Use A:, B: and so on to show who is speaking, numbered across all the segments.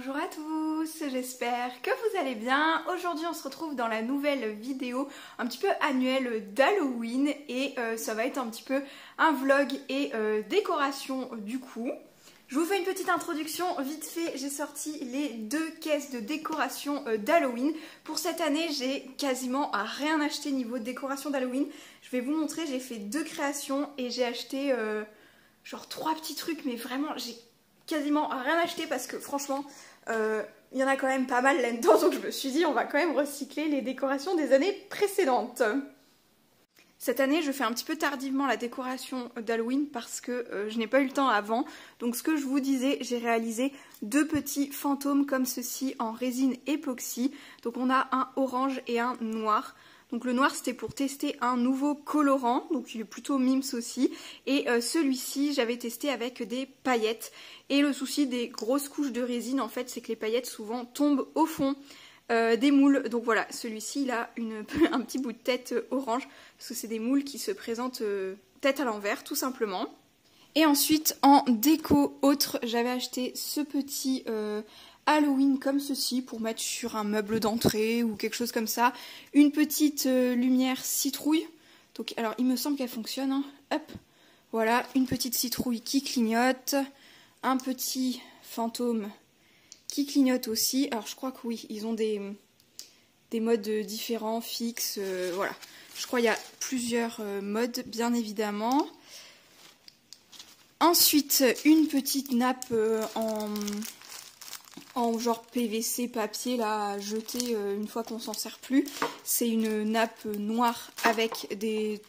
A: Bonjour à tous, j'espère que vous allez bien. Aujourd'hui on se retrouve dans la nouvelle vidéo un petit peu annuelle d'Halloween et ça va être un petit peu un vlog et décoration du coup. Je vous fais une petite introduction vite fait, j'ai sorti les 2 caisses de décoration d'Halloween. Pour cette année j'ai quasiment rien acheté niveau décoration d'Halloween. Je vais vous montrer, j'ai fait 2 créations et j'ai acheté genre 3 petits trucs, mais vraiment j'ai quasiment rien acheté parce que franchement il y en a quand même pas mal là-dedans, donc je me suis dit on va quand même recycler les décorations des années précédentes. Cette année je fais un petit peu tardivement la décoration d'Halloween parce que je n'ai pas eu le temps avant, donc ce que je vous disais, j'ai réalisé 2 petits fantômes comme ceci en résine époxy. Donc on a un orange et un noir. Donc le noir c'était pour tester un nouveau colorant, donc il est plutôt Mims aussi, et celui-ci j'avais testé avec des paillettes. Et le souci des grosses couches de résine en fait c'est que les paillettes souvent tombent au fond des moules. Donc voilà, celui-ci il a un petit bout de tête orange, parce que c'est des moules qui se présentent tête à l'envers tout simplement. Et ensuite en déco autre, j'avais acheté ce petit Halloween comme ceci pour mettre sur un meuble d'entrée ou quelque chose comme ça. Une petite lumière citrouille. Donc alors il me semble qu'elle fonctionne, hein. Hop, voilà, une petite citrouille qui clignote, un petit fantôme qui clignote aussi. Alors je crois que oui, ils ont des modes différents, fixes, voilà. Je crois qu'il y a plusieurs modes bien évidemment. Ensuite une petite nappe en genre PVC papier là à jeter une fois qu'on s'en sert plus. C'est une nappe noire avec des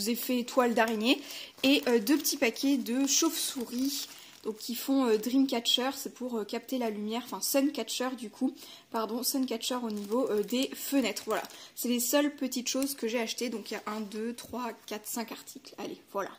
A: effets toiles d'araignée et 2 petits paquets de chauves-souris donc qui font Dreamcatcher, c'est pour capter la lumière, enfin Suncatcher du coup, pardon, Suncatcher au niveau des fenêtres. Voilà, c'est les seules petites choses que j'ai achetées, donc il y a 1, 2, 3, 4, 5 articles. Allez, voilà.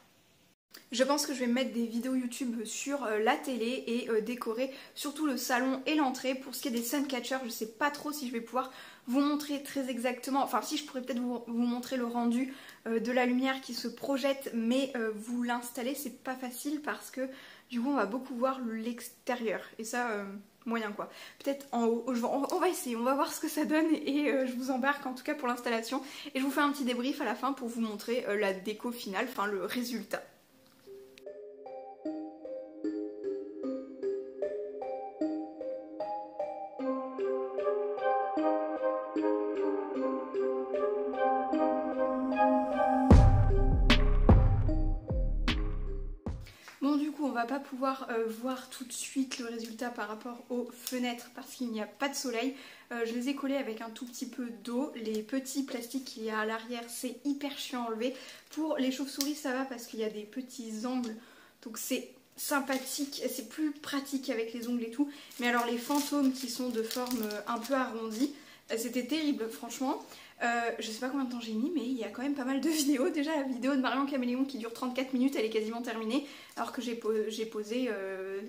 A: Je pense que je vais mettre des vidéos YouTube sur la télé et décorer surtout le salon et l'entrée. Pour ce qui est des Suncatchers, je ne sais pas trop si je vais pouvoir vous montrer très exactement, enfin si je pourrais peut-être vous montrer le rendu de la lumière qui se projette, mais vous l'installer c'est pas facile parce que du coup on va beaucoup voir l'extérieur et ça moyen quoi. Peut-être en haut, on va essayer, on va voir ce que ça donne et je vous embarque en tout cas pour l'installation et je vous fais un petit débrief à la fin pour vous montrer la déco finale, enfin le résultat. Bon du coup on va pas pouvoir voir tout de suite le résultat par rapport aux fenêtres parce qu'il n'y a pas de soleil. Je les ai collés avec un tout petit peu d'eau. Les petits plastiques qu'il y a à l'arrière c'est hyper chiant à enlever. Pour les chauves-souris ça va parce qu'il y a des petits angles donc c'est sympathique, c'est plus pratique avec les ongles et tout. Mais alors les fantômes qui sont de forme un peu arrondie, c'était terrible franchement. Je sais pas combien de temps j'ai mis mais il y a quand même pas mal de vidéos. Déjà la vidéo de Marion Caméléon qui dure 34 minutes elle est quasiment terminée alors que j'ai posé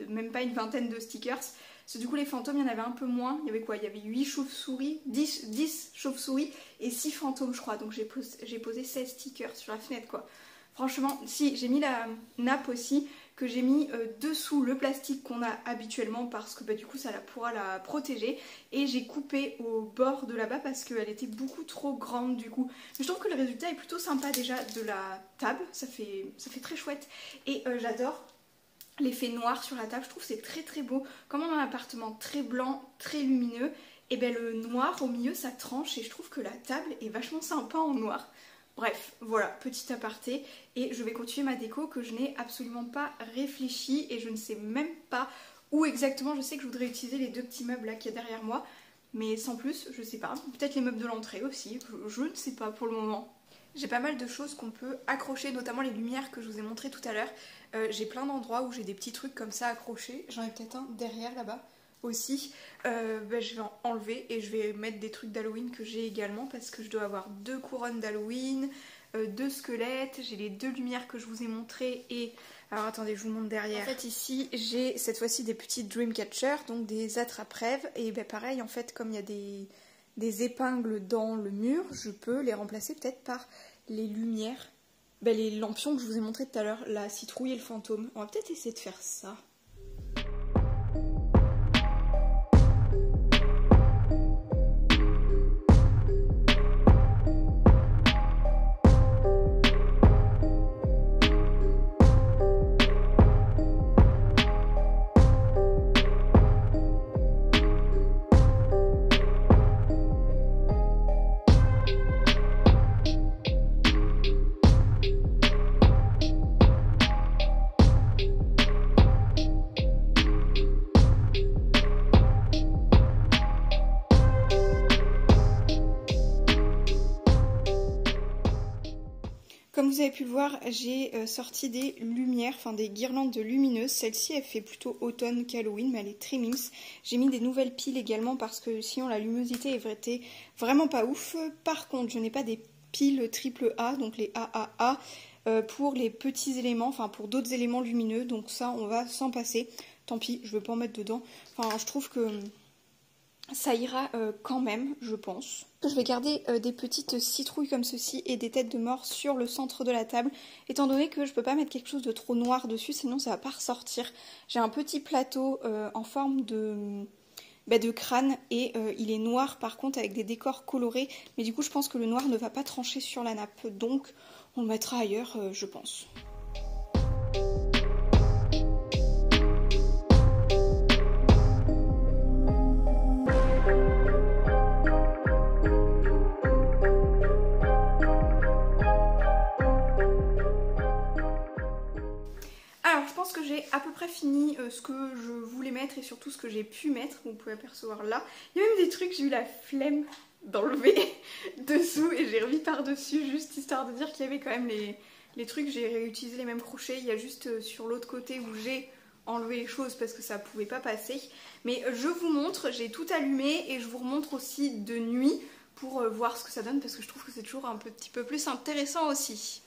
A: même pas une vingtaine de stickers. Parce que du coup les fantômes il y en avait un peu moins, il y avait quoi? Il y avait 8 chauves-souris, 10 chauves-souris et 6 fantômes je crois. Donc j'ai posé 16 stickers sur la fenêtre quoi. Franchement, si j'ai mis la nappe aussi que j'ai mis dessous le plastique qu'on a habituellement parce que bah, du coup ça pourra la protéger et j'ai coupé au bord de là-bas parce qu'elle était beaucoup trop grande du coup. Mais je trouve que le résultat est plutôt sympa déjà de la table, ça fait très chouette et j'adore l'effet noir sur la table, je trouve c'est très très beau. Comme on a un appartement très blanc, très lumineux, et bien le noir au milieu ça tranche et je trouve que la table est vachement sympa en noir. Bref, voilà, petit aparté, et je vais continuer ma déco que je n'ai absolument pas réfléchi et je ne sais même pas où exactement. Je sais que je voudrais utiliser les 2 petits meubles là qu'il y a derrière moi, mais sans plus, je sais pas. Peut-être les meubles de l'entrée aussi, je ne sais pas pour le moment. J'ai pas mal de choses qu'on peut accrocher, notamment les lumières que je vous ai montrées tout à l'heure. J'ai plein d'endroits où j'ai des petits trucs comme ça accrochés, j'en ai peut-être un derrière là-bas aussi. Je vais en enlever et je vais mettre des trucs d'Halloween que j'ai également parce que je dois avoir 2 couronnes d'Halloween, 2 squelettes, j'ai les 2 lumières que je vous ai montrées et... Alors attendez, je vous montre derrière. En fait ici j'ai cette fois-ci des petits Dreamcatcher, donc des attrape-rêves et ben pareil en fait comme il y a des épingles dans le mur, je peux les remplacer peut-être par les lumières, les lampions que je vous ai montré tout à l'heure, la citrouille et le fantôme. On va peut-être essayer de faire ça. vous avez pu le voir, j'ai sorti des lumières, enfin des guirlandes lumineuses. Celle-ci, elle fait plutôt automne qu'Halloween, mais elle est très mimes. J'ai mis des nouvelles piles également parce que sinon la luminosité était vraiment pas ouf. Par contre, je n'ai pas des piles triple A, donc les AAA, pour les petits éléments, enfin pour d'autres éléments lumineux. Donc ça, on va s'en passer. Tant pis, je ne vais pas en mettre dedans. Enfin, je trouve que ça ira quand même, je pense. Je vais garder des petites citrouilles comme ceci et des têtes de mort sur le centre de la table, étant donné que je peux pas mettre quelque chose de trop noir dessus, sinon ça va pas ressortir. J'ai un petit plateau en forme de crâne et il est noir par contre avec des décors colorés, mais du coup je pense que le noir ne va pas trancher sur la nappe, donc on le mettra ailleurs, je pense. Alors je pense que j'ai à peu près fini ce que je voulais mettre et surtout ce que j'ai pu mettre, vous pouvez apercevoir là. Il y a même des trucs, j'ai eu la flemme d'enlever dessous et j'ai remis par-dessus juste histoire de dire qu'il y avait quand même les trucs, j'ai réutilisé les mêmes crochets, il y a juste sur l'autre côté où j'ai enlevé les choses parce que ça pouvait pas passer. Mais je vous montre, j'ai tout allumé et je vous remontre aussi de nuit pour voir ce que ça donne parce que je trouve que c'est toujours un petit peu plus intéressant aussi.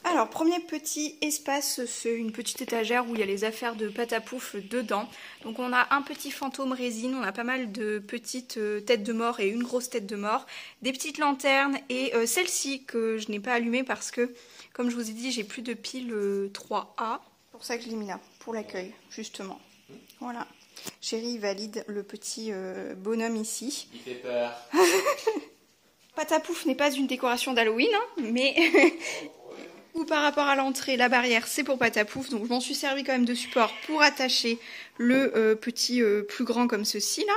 A: Alors, premier petit espace, c'est une petite étagère où il y a les affaires de pâte à pouf dedans. Donc on a un petit fantôme résine, on a pas mal de petites têtes de mort et une grosse tête de mort, des petites lanternes et celle-ci que je n'ai pas allumée parce que, comme je vous ai dit, j'ai plus de pile 3A. C'est pour ça que je l'ai mis là, pour l'accueil, justement. Voilà. Chérie valide le petit bonhomme ici.
B: Il fait peur.
A: Pâte à pouf n'est pas une décoration d'Halloween, hein, mais... Ou par rapport à l'entrée, la barrière c'est pour pâte à pouf, donc je m'en suis servi quand même de support pour attacher le petit plus grand comme ceci là.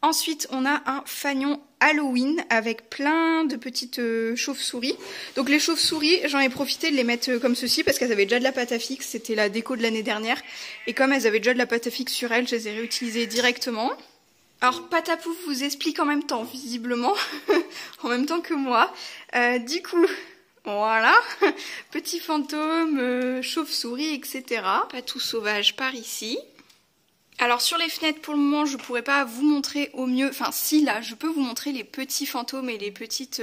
A: Ensuite on a un fanion Halloween avec plein de petites chauves-souris. Donc les chauves-souris, j'en ai profité de les mettre comme ceci parce qu'elles avaient déjà de la pâte à fixe, c'était la déco de l'année dernière. Et comme elles avaient déjà de la pâte à fixe sur elles, je les ai réutilisées directement. Alors pâte à pouf vous explique en même temps, visiblement, en même temps que moi. Du coup... Voilà, petit fantôme, chauve-souris, etc. Pas tout sauvage par ici. Alors sur les fenêtres pour le moment je pourrais pas vous montrer au mieux, enfin si là je peux vous montrer les petits fantômes et les petites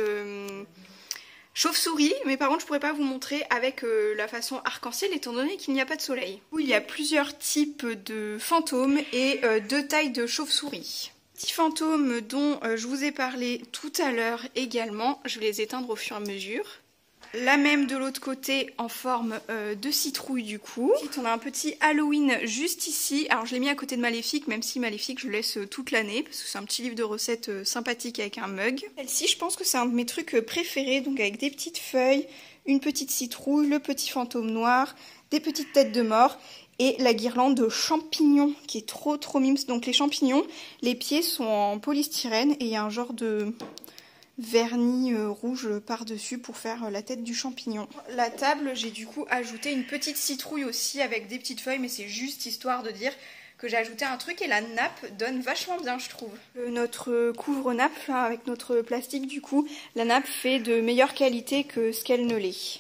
A: chauves-souris, mais par contre je pourrais pas vous montrer avec la façon arc-en-ciel étant donné qu'il n'y a pas de soleil. Il y a plusieurs types de fantômes et deux tailles de chauves-souris. Petits fantômes dont je vous ai parlé tout à l'heure également, je vais les éteindre au fur et à mesure. La même de l'autre côté en forme de citrouille du coup. Ensuite on a un petit Halloween juste ici. Alors je l'ai mis à côté de Maléfique, même si Maléfique je laisse toute l'année parce que c'est un petit livre de recettes sympathique avec un mug. Celle-ci je pense que c'est un de mes trucs préférés, donc avec des petites feuilles, une petite citrouille, le petit fantôme noir, des petites têtes de mort et la guirlande de champignons qui est trop mimes. Donc les champignons, les pieds sont en polystyrène et il y a un genre de... vernis rouge par-dessus pour faire la tête du champignon. La table, j'ai du coup ajouté une petite citrouille aussi avec des petites feuilles, mais c'est juste histoire de dire que j'ai ajouté un truc et la nappe donne vachement bien je trouve. Notre couvre-nappe, avec notre plastique du coup, la nappe fait de meilleure qualité que ce qu'elle ne l'est.